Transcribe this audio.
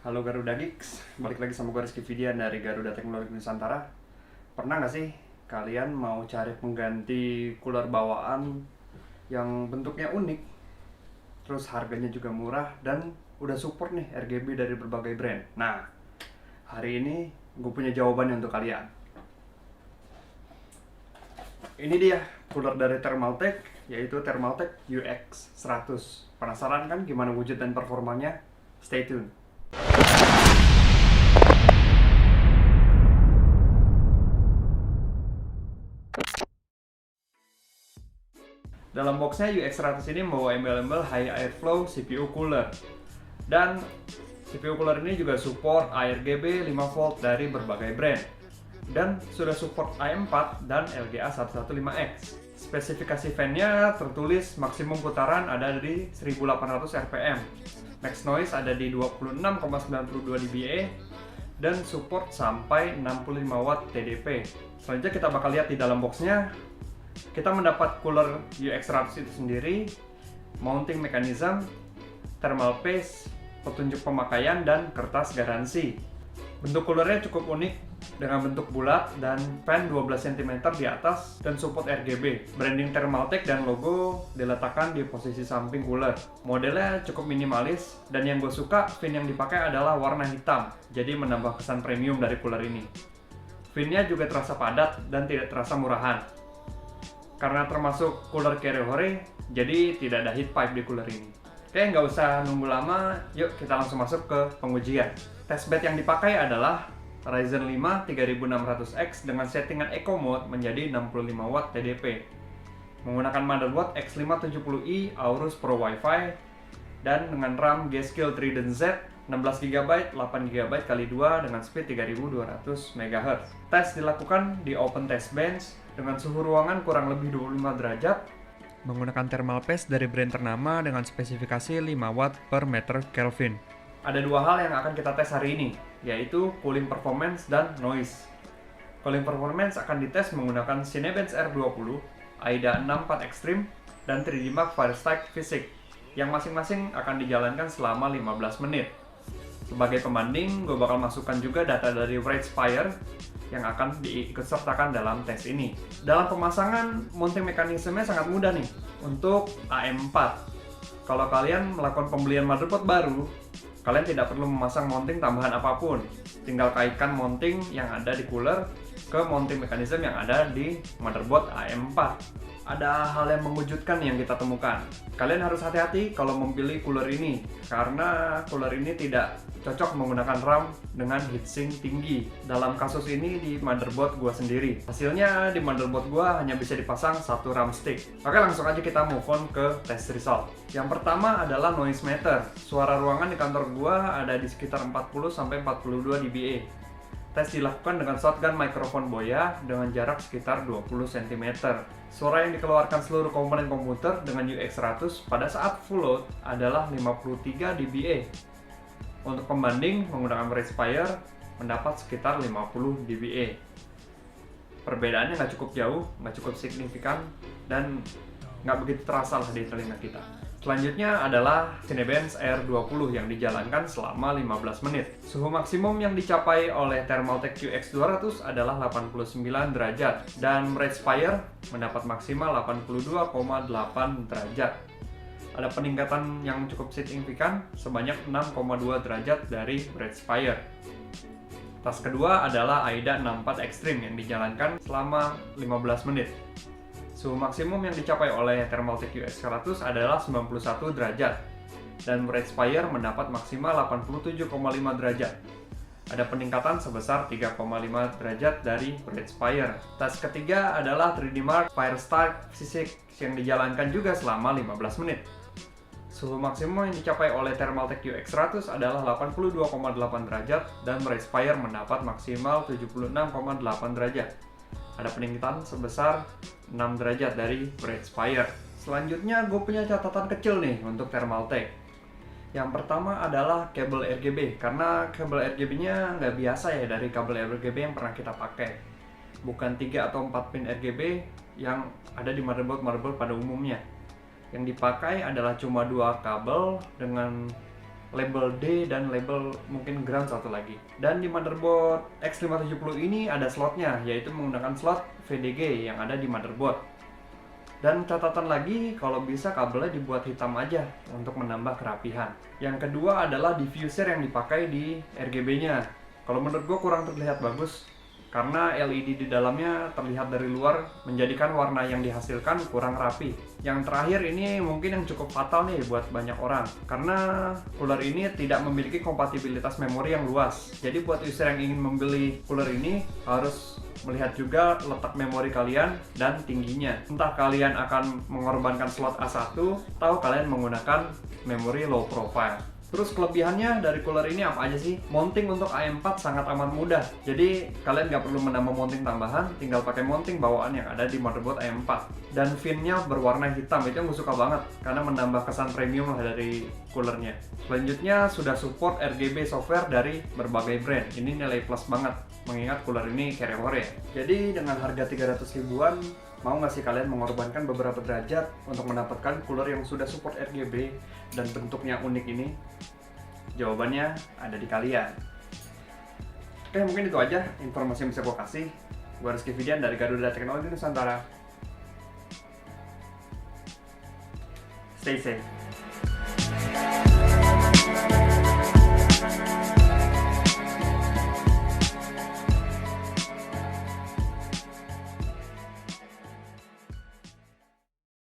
Halo Garuda Geeks, balik lagi sama gue Rizky Fidian dari Garuda Teknologi Nusantara. Pernah nggak sih kalian mau cari pengganti cooler bawaan yang bentuknya unik, terus harganya juga murah dan udah support nih RGB dari berbagai brand? Nah, hari ini gue punya jawabannya untuk kalian. Ini dia cooler dari Thermaltake, yaitu Thermaltake UX 100. Penasaran kan gimana wujud dan performanya? Stay tune. Dalam boxnya UX100 ini membawa embel-embel High Airflow CPU Cooler. Dan CPU cooler ini juga support ARGB 5V dari berbagai brand. Dan sudah support AM4 dan LGA 115X. Spesifikasi fan-nya tertulis maksimum putaran ada di 1800 rpm. Max noise ada di 26,92 dBA dan support sampai 65 watt TDP. Selanjutnya kita bakal lihat di dalam boxnya. Kita mendapat cooler UX100 itu sendiri, mounting mechanism, thermal paste, petunjuk pemakaian, dan kertas garansi. Bentuk coolernya cukup unik dengan bentuk bulat dan fan 12 cm di atas dan support RGB. Branding Thermaltake dan logo diletakkan di posisi samping cooler. Modelnya cukup minimalis dan yang gue suka fin yang dipakai adalah warna hitam, jadi menambah kesan premium dari cooler ini. Finnya juga terasa padat dan tidak terasa murahan. Karena termasuk cooler carry-hore, jadi tidak ada heat pipe di cooler ini. Oke, nggak usah nunggu lama, yuk kita langsung masuk ke pengujian. Testbed yang dipakai adalah Ryzen 5 3600X dengan settingan Eco Mode menjadi 65 watt TDP. Menggunakan motherboard X570i Aorus Pro Wi-Fi dan dengan RAM G-Skill Trident Z 16GB, 8GB x 2 dengan speed 3200 MHz. Tes dilakukan di Open Test Bench dengan suhu ruangan kurang lebih 25 derajat menggunakan thermal paste dari brand ternama dengan spesifikasi 5 watt per meter Kelvin. Ada dua hal yang akan kita tes hari ini, yaitu cooling performance dan noise. Cooling performance akan dites menggunakan Cinebench R20, AIDA 64 Extreme, dan 3D Mark Firestick Physics, yang masing-masing akan dijalankan selama 15 menit. Sebagai pembanding, gue bakal masukkan juga data dari Ratespire yang akan diikutsertakan dalam tes ini. Dalam pemasangan, mounting mekanismenya sangat mudah nih untuk AM4. Kalau kalian melakukan pembelian motherboard baru, kalian tidak perlu memasang mounting tambahan apapun. Tinggal kaitkan mounting yang ada di cooler ke mounting mekanisme yang ada di motherboard AM4. Ada hal yang mengejutkan yang kita temukan. Kalian harus hati-hati kalau memilih cooler ini, karena cooler ini tidak cocok menggunakan RAM dengan heatsink tinggi. Dalam kasus ini di motherboard gua sendiri. Hasilnya di motherboard gua hanya bisa dipasang satu RAM stick. Oke, langsung aja kita move on ke test result. Yang pertama adalah noise meter. Suara ruangan di kantor gua ada di sekitar 40-42 dBA. Tes dilakukan dengan shotgun mikrofon Boya dengan jarak sekitar 20 cm. Suara yang dikeluarkan seluruh komponen komputer dengan UX100 pada saat full load adalah 53 dBA. Untuk pembanding menggunakan Ratespire mendapat sekitar 50 dBA. Perbedaannya nggak cukup jauh, nggak cukup signifikan, dan nggak begitu terasa lah di telinga kita. Selanjutnya adalah Cinebench R20 yang dijalankan selama 15 menit. Suhu maksimum yang dicapai oleh Thermaltake UX200 adalah 89 derajat dan Ratespire mendapat maksimal 82,8 derajat. Ada peningkatan yang cukup signifikan sebanyak 6,2 derajat dari Ratespire. Tas kedua adalah AIDA 64 Extreme yang dijalankan selama 15 menit. Suhu maksimum yang dicapai oleh Thermaltake UX100 adalah 91 derajat dan Ratespire mendapat maksimal 87,5 derajat. Ada peningkatan sebesar 3,5 derajat dari Ratespire. Tes ketiga adalah 3D Mark Firestick Physics yang dijalankan juga selama 15 menit. Suhu maksimum yang dicapai oleh Thermaltake UX100 adalah 82,8 derajat dan Ratespire mendapat maksimal 76,8 derajat. Ada peningkatan sebesar 6 derajat dari Ratespire. Selanjutnya gue punya catatan kecil nih untuk Thermaltake. Yang pertama adalah kabel RGB, karena kabel RGB-nya nggak biasa ya dari kabel RGB yang pernah kita pakai. Bukan 3 atau 4 pin RGB yang ada di motherboard pada umumnya. Yang dipakai adalah cuma 2 kabel dengan label D dan label mungkin ground satu lagi. Dan di motherboard X570 ini ada slotnya, yaitu menggunakan slot VDG yang ada di motherboard. Dan catatan lagi, kalau bisa kabelnya dibuat hitam aja untuk menambah kerapihan. Yang kedua adalah diffuser yang dipakai di RGB-nya. Kalau menurut gue kurang terlihat bagus, karena LED di dalamnya terlihat dari luar, menjadikan warna yang dihasilkan kurang rapi. Yang terakhir ini mungkin yang cukup fatal nih buat banyak orang, karena cooler ini tidak memiliki kompatibilitas memori yang luas. Jadi buat user yang ingin membeli cooler ini harus melihat juga letak memori kalian dan tingginya. Entah kalian akan mengorbankan slot A1 atau kalian menggunakan memori low profile. Terus kelebihannya dari cooler ini apa aja sih? Mounting untuk AM4 sangat amat mudah. Jadi kalian nggak perlu menambah mounting tambahan, tinggal pakai mounting bawaan yang ada di motherboard AM4. Dan fin-nya berwarna hitam, itu yang gue suka banget karena menambah kesan premium lah dari coolernya. Selanjutnya sudah support RGB software dari berbagai brand. Ini nilai plus banget, mengingat cooler ini carryover ya. Jadi dengan harga 300 ribuan, mau nggak sih kalian mengorbankan beberapa derajat untuk mendapatkan cooler yang sudah support RGB dan bentuknya unik ini? Jawabannya ada di kalian. Oke, mungkin itu aja informasi yang bisa gue kasih. Gue Rizky Fidian dari Garuda Teknologi Nusantara. Stay safe.